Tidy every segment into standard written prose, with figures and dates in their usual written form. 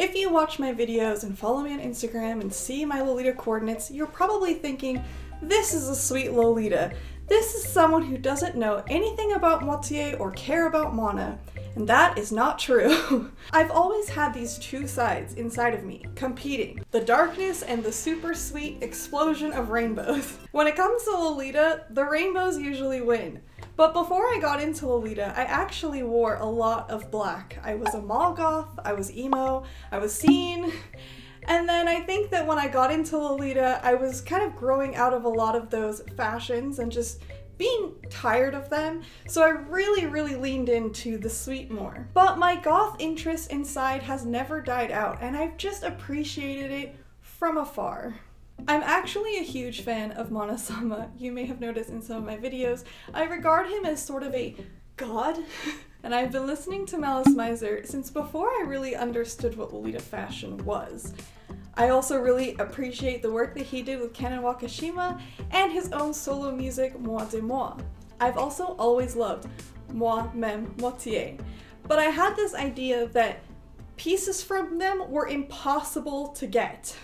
If you watch my videos and follow me on Instagram and see my Lolita coordinates, you're probably thinking, this is a sweet Lolita. This is someone who doesn't know anything about Moitié or care about Mana. And that is not true. I've always had these two sides inside of me, competing. The darkness and the super sweet explosion of rainbows. When it comes to Lolita, the rainbows usually win. But before I got into Lolita, I actually wore a lot of black. I was a mall goth, I was emo, I was scene. And then I think that when I got into Lolita, I was kind of growing out of a lot of those fashions and just being tired of them, so I really leaned into the sweet more. But my goth interest inside has never died out, and I've just appreciated it from afar. I'm actually a huge fan of Mana-sama. You may have noticed in some of my videos, I regard him as sort of a god, and I've been listening to Malice Miser since before I really understood what Lolita fashion was. I also really appreciate the work that he did with Canon Wakashima and his own solo music, Moi-même-Moitié. I've also always loved Moi-même-Moitié, but I had this idea that pieces from them were impossible to get.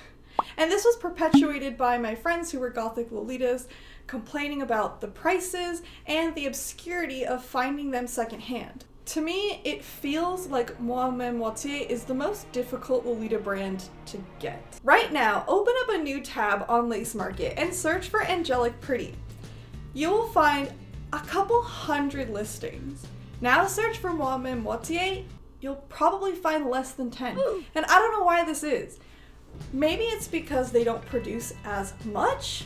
And this was perpetuated by my friends who were Gothic Lolitas, complaining about the prices and the obscurity of finding them secondhand. To me, it feels like Moi-même-Moitié is the most difficult Lolita brand to get. Right now, open up a new tab on Lace Market and search for Angelic Pretty. You will find a couple hundred listings. Now search for Moi-même-Moitié, you'll probably find less than 10. And I don't know why this is. Maybe it's because they don't produce as much.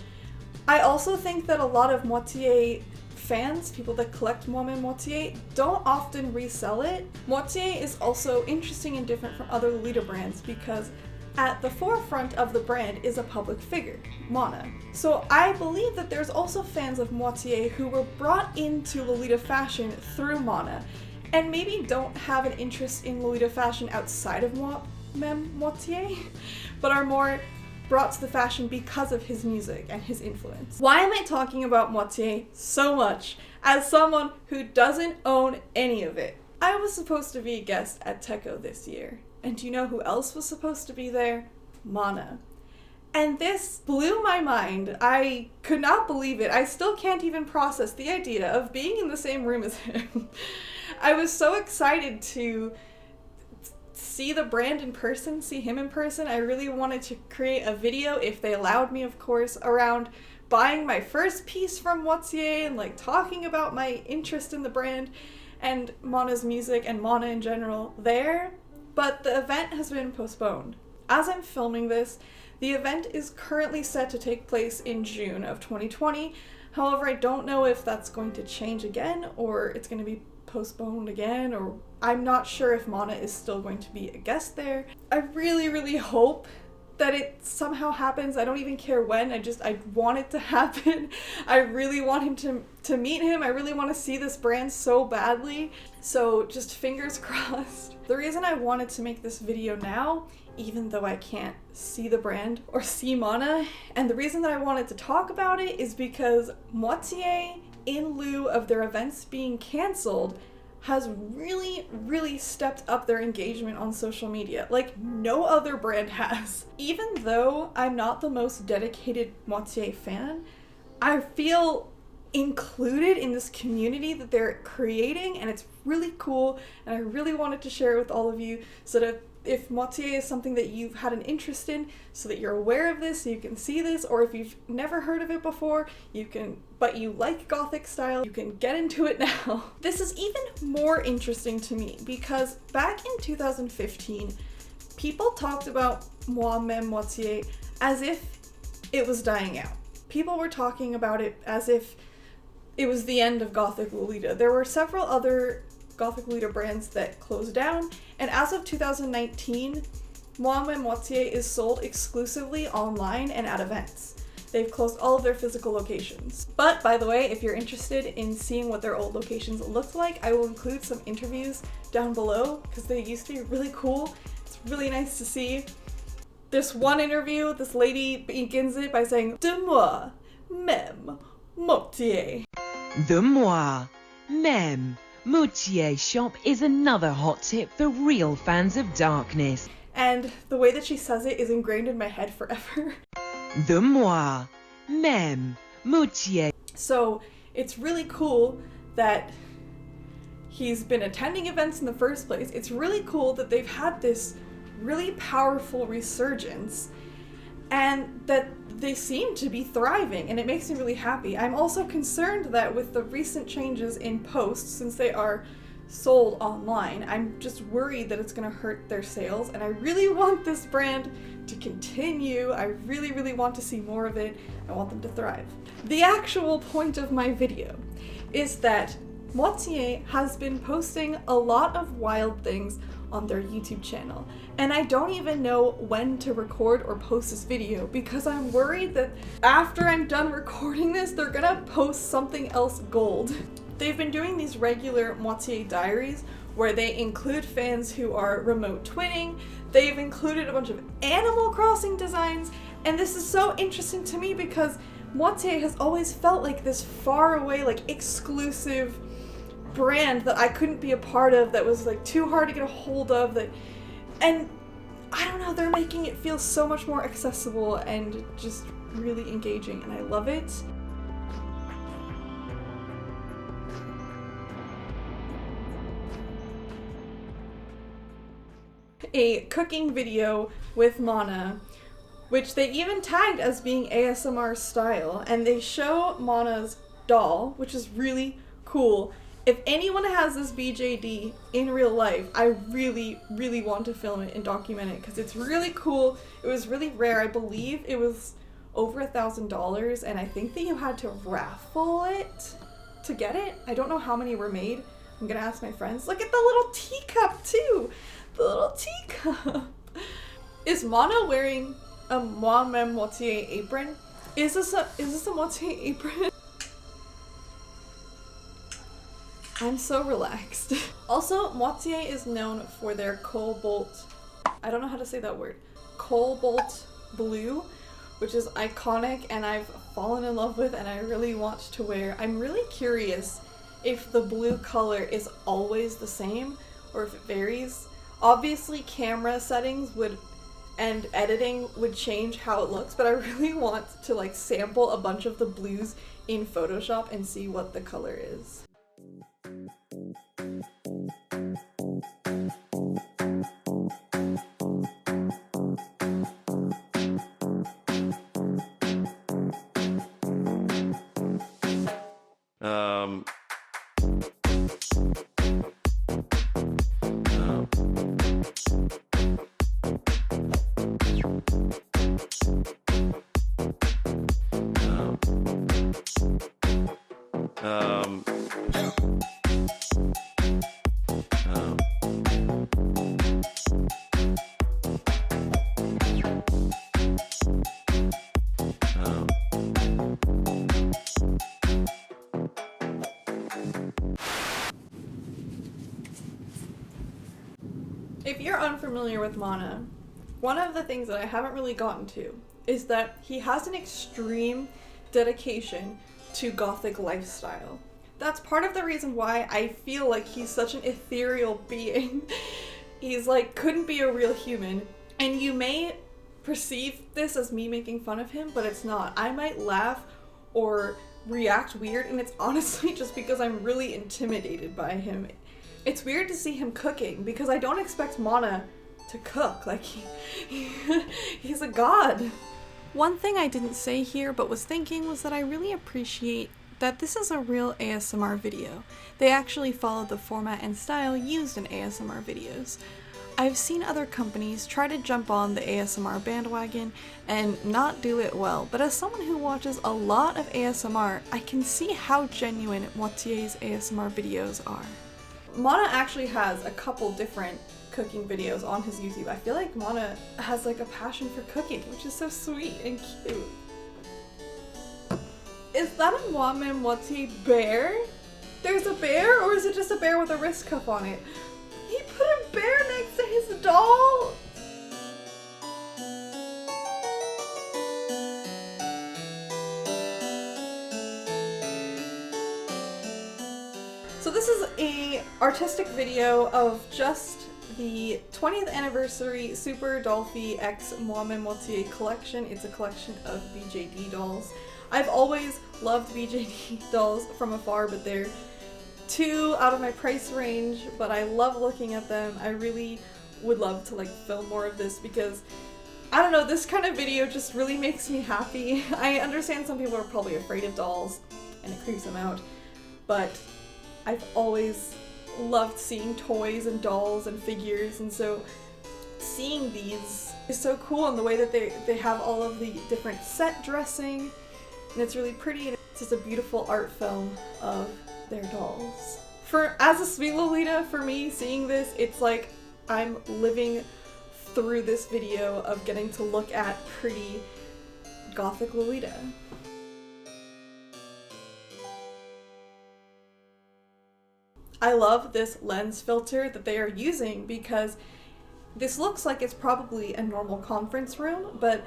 I also think that a lot of Moitié fans, people that collect Moi-même-Moitié, don't often resell it. Moitié is also interesting and different from other Lolita brands because at the forefront of the brand is a public figure, Mana. So I believe that there's also fans of Moitié who were brought into Lolita fashion through Mana and maybe don't have an interest in Lolita fashion outside of Moi-même-Moitié, but are more brought to the fashion because of his music and his influence. Why am I talking about Moitié so much as someone who doesn't own any of it? I was supposed to be a guest at Techo this year, and do you know who else was supposed to be there? Mana. And this blew my mind. I could not believe it. I still can't even process the idea of being in the same room as him. I was so excited to see the brand in person, see him in person. I really wanted to create a video, if they allowed me of course, around buying my first piece from Moitié and like talking about my interest in the brand and Mana's music and Mana in general there, but the event has been postponed. As I'm filming this, the event is currently set to take place in June of 2020. However, I don't know if that's going to change again or it's going to be postponed again, or I'm not sure if Mana is still going to be a guest there. I really hope that it somehow happens. I don't even care when, I want it to happen. I really want him to meet him. I really want to see this brand so badly. So just fingers crossed. The reason I wanted to make this video now, even though I can't see the brand or see Mana, and the reason that I wanted to talk about it is because Moitié, in lieu of their events being cancelled, has really stepped up their engagement on social media like no other brand has. Even though I'm not the most dedicated Moitié fan, I feel included in this community that they're creating, and it's really cool, and I really wanted to share it with all of you so that if Moitié is something that you've had an interest in, so that you're aware of this, so you can see this, or if you've never heard of it before, but you like Gothic style, you can get into it now. This is even more interesting to me because back in 2015, people talked about Moi-même-Moitié as if it was dying out. People were talking about it as if it was the end of Gothic Lolita. There were several other Gothic Lolita brands that closed down, and as of 2019, Moi-même-Moitié is sold exclusively online and at events. They've closed all of their physical locations. But by the way, if you're interested in seeing what their old locations looked like, I will include some interviews down below because they used to be really cool. It's really nice to see. This one interview, this lady begins it by saying, "De moi-même-Moitié." The Moi-même-Moitié shop is another hot tip for real fans of darkness. and the way that she says it is ingrained in my head forever. The Moi-même-Moitié. So it's really cool that he's been attending events in the first place. It's really cool that they've had this really powerful resurgence and that they seem to be thriving, and it makes me really happy. I'm also concerned that with the recent changes in posts, since they are sold online, I'm just worried that it's going to hurt their sales, and I really want this brand to continue. I really, really want to see more of it. I want them to thrive. The actual point of my video is that Moitié has been posting a lot of wild things on their YouTube channel, and I don't even know when to record or post this video because I'm worried that after I'm done recording this, they're gonna post something else gold. They've been doing these regular Moitié diaries where they include fans who are remote twinning. They've included a bunch of Animal Crossing designs, and this is so interesting to me because Moitié has always felt like this far away, like exclusive brand that I couldn't be a part of, that was like too hard to get a hold of, and I don't know, they're making it feel so much more accessible and just really engaging, and I love it. A cooking video with Mana, which they even tagged as being ASMR style, and they show Mana's doll, which is really cool. If anyone has this BJD in real life, I really, really want to film it and document it because it's really cool. It was really rare. I believe it was over $1,000, and I think that you had to raffle it to get it. I don't know how many were made. I'm gonna ask my friends. Look at the little teacup too. The little teacup. Is Mana wearing a Moi-même-Moitié apron? Is this a Moitié apron? I'm so relaxed. Also, Moitié is known for their cobalt, I don't know how to say that word, cobalt blue, which is iconic and I've fallen in love with and I really want to wear. I'm really curious if the blue color is always the same or if it varies. Obviously camera settings and editing would change how it looks, but I really want to like sample a bunch of the blues in Photoshop and see what the color is. If you're unfamiliar with Mana, one of the things that I haven't really gotten to is that he has an extreme dedication to Gothic lifestyle. That's part of the reason why I feel like he's such an ethereal being. He's like, couldn't be a real human. And you may perceive this as me making fun of him, but it's not. I might laugh or react weird, and it's honestly just because I'm really intimidated by him. It's weird to see him cooking because I don't expect Mana to cook. Like, he's a god. One thing I didn't say here but was thinking was that I really appreciate that this is a real ASMR video. They actually follow the format and style used in ASMR videos. I've seen other companies try to jump on the ASMR bandwagon and not do it well, but as someone who watches a lot of ASMR, I can see how genuine Moitié's ASMR videos are. Mana actually has a couple different cooking videos on his YouTube. I feel like Mana has like a passion for cooking, which is so sweet and cute. Is that a Moi-même-Moitié bear? There's a bear, or is it just a bear with a wrist cuff on it? He put a bear next to his doll! So this is a artistic video of just the 20th anniversary Super Dolphy X Moi-même-Moitié collection. It's a collection of BJD dolls. I've always loved BJD dolls from afar, but they're too out of my price range, but I love looking at them. I really would love to like film more of this because I don't know, this kind of video just really makes me happy. I understand some people are probably afraid of dolls and it creeps them out, but I've always loved seeing toys and dolls and figures, and so seeing these is so cool in the way that they have all of the different set dressing, and it's really pretty, and it's just a beautiful art film of their dolls. As a sweet Lolita, for me, seeing this, it's like I'm living through this video of getting to look at pretty Gothic Lolita. I love this lens filter that they are using because this looks like it's probably a normal conference room, but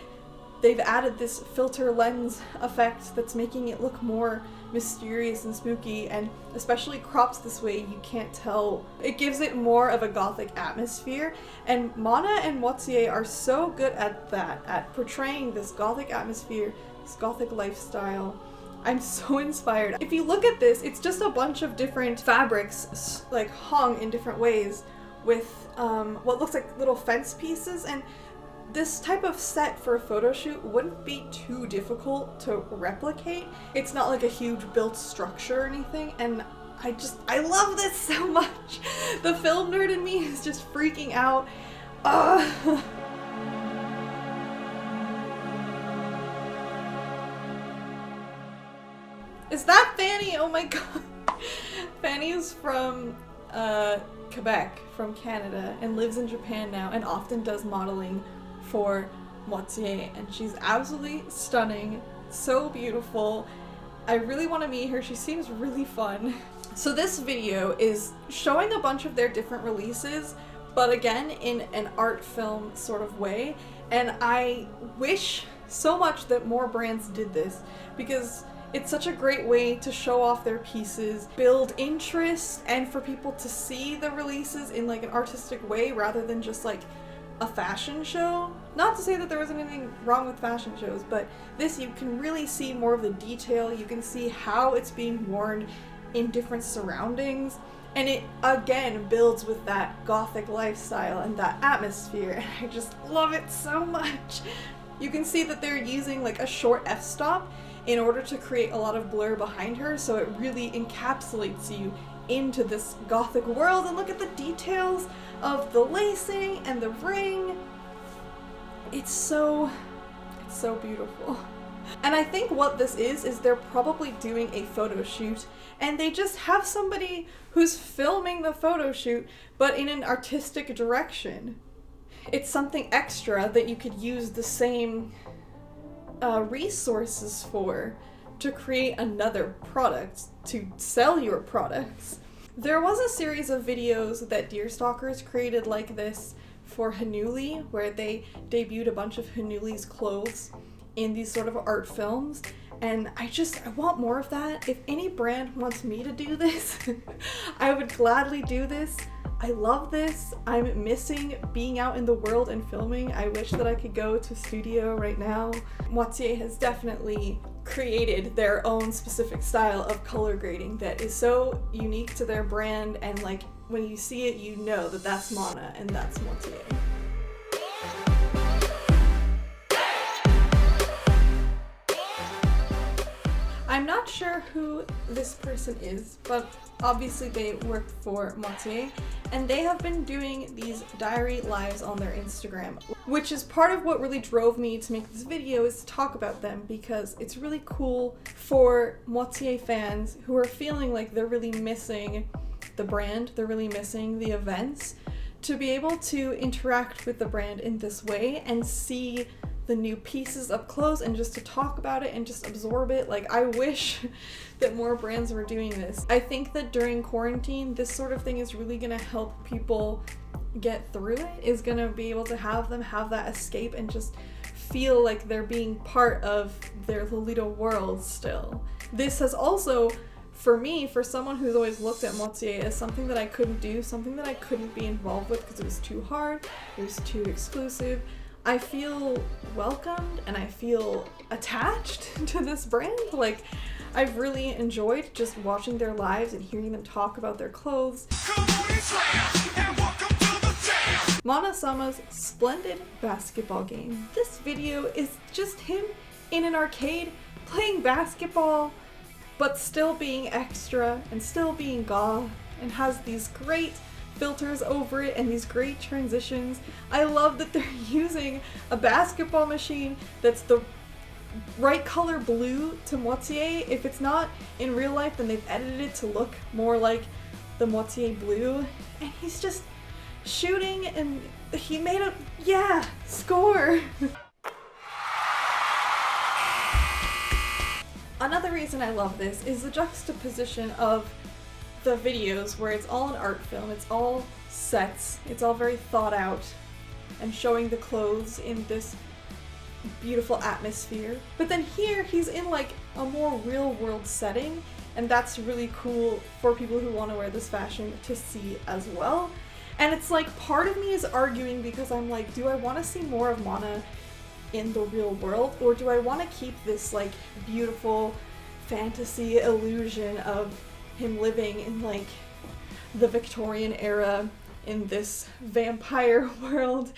they've added this filter lens effect that's making it look more mysterious and spooky, and especially crops this way you can't tell. It gives it more of a Gothic atmosphere, and Mana and Moitié are so good at that, at portraying this Gothic atmosphere, this Gothic lifestyle. I'm so inspired. If you look at this, it's just a bunch of different fabrics like hung in different ways with what looks like little fence pieces, and this type of set for a photo shoot wouldn't be too difficult to replicate. It's not like a huge built structure or anything, and I love this so much. The film nerd in me is just freaking out. Is that Fanny? Oh my god. Fanny is from Quebec, from Canada, and lives in Japan now and often does modeling for Moitié, and she's absolutely stunning, so beautiful. I really want to meet her. She seems really fun. So this video is showing a bunch of their different releases, but again in an art film sort of way, and I wish so much that more brands did this because it's such a great way to show off their pieces, build interest, and for people to see the releases in like an artistic way rather than just like a fashion show. Not to say that there was anything wrong with fashion shows, but this, you can really see more of the detail. You can see how it's being worn in different surroundings, and it again builds with that Gothic lifestyle and that atmosphere, and I just love it so much. You can see that they're using like a short f-stop in order to create a lot of blur behind her, so it really encapsulates you into this Gothic world. And look at the details of the lacing and the ring. It's so beautiful. And I think what this is they're probably doing a photo shoot, and they just have somebody who's filming the photo shoot, but in an artistic direction. It's something extra that you could use the same resources for to create another product, to sell your products. There was a series of videos that Deerstalkers created like this for Hanuli, where they debuted a bunch of Hanuli's clothes in these sort of art films, and I want more of that. If any brand wants me to do this, I would gladly do this. I love this. I'm missing being out in the world and filming. I wish that I could go to a studio right now. Moitié has definitely created their own specific style of color grading that is so unique to their brand, and like when you see it, you know that that's Mana and that's Moitié. I'm not sure who this person is, but obviously they work for Moitié, and they have been doing these diary lives on their Instagram, which is part of what really drove me to make this video, is to talk about them, because it's really cool for Moitié fans who are feeling like they're really missing the brand, they're really missing the events, to be able to interact with the brand in this way and see the new pieces up close and just to talk about it and just absorb it. Like, I wish that more brands were doing this. I think that during quarantine, this sort of thing is really gonna help people get through it, is gonna be able to have them have that escape and just feel like they're being part of their Lolita world still. This has also for me, for someone who's always looked at Moitié as something that I couldn't do, something that I couldn't be involved with because it was too hard, it was too exclusive, I feel welcomed and I feel attached to this brand. Like, I've really enjoyed just watching their lives and hearing them talk about their clothes. Mana-sama's splendid basketball game. This video is just him in an arcade playing basketball, but still being extra and still being goth, and has these great filters over it and these great transitions. I love that they're using a basketball machine that's the right color blue to Moitié. If it's not in real life, then they've edited it to look more like the Moitié blue. And he's just shooting and he made a, yeah, score! Another reason I love this is the juxtaposition of the videos where it's all an art film, it's all sets, it's all very thought out, and showing the clothes in this beautiful atmosphere. But then here he's in like a more real world setting, and that's really cool for people who want to wear this fashion to see as well. And it's like part of me is arguing because I'm like, do I want to see more of Mana in the real world, or do I want to keep this like beautiful fantasy illusion of him living in like the Victorian era in this vampire world?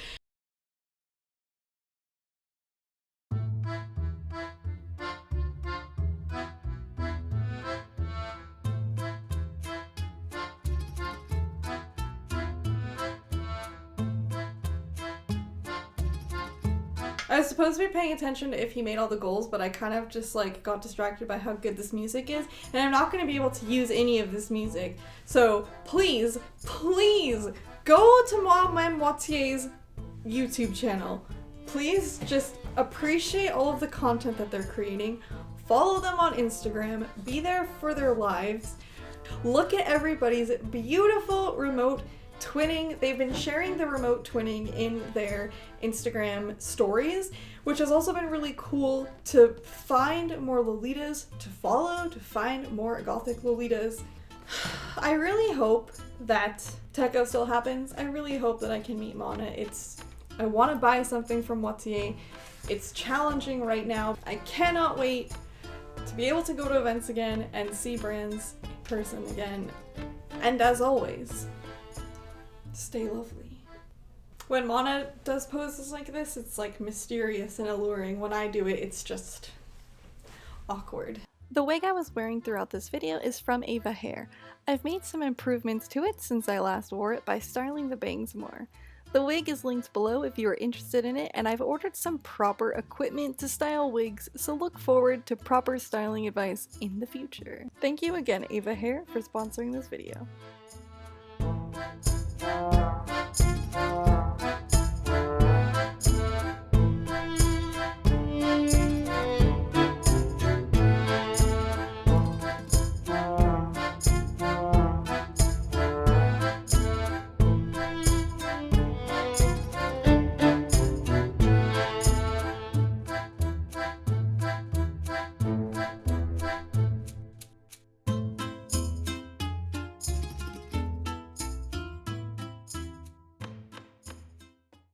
I was supposed to be paying attention to if he made all the goals, but I kind of just like got distracted by how good this music is, and I'm not going to be able to use any of this music. So please, please go to Moi-même-Moitié's YouTube channel. Please just appreciate all of the content that they're creating. Follow them on Instagram. Be there for their lives. Look at everybody's beautiful remote twinning. They've been sharing the remote twinning in their Instagram stories, which has also been really cool to find more Lolitas to follow, to find more Gothic Lolitas. I really hope that Techo still happens. I really hope that I can meet Mana. I want to buy something from Moitié. It's challenging right now. I cannot wait to be able to go to events again and see brands in person again. And as always, stay lovely. When Mana does poses like this, it's like mysterious and alluring. When I do it, it's just awkward. The wig I was wearing throughout this video is from Ava Hair. I've made some improvements to it since I last wore it by styling the bangs more. The wig is linked below if you are interested in it, and I've ordered some proper equipment to style wigs, so look forward to proper styling advice in the future. Thank you again, Ava Hair, for sponsoring this video.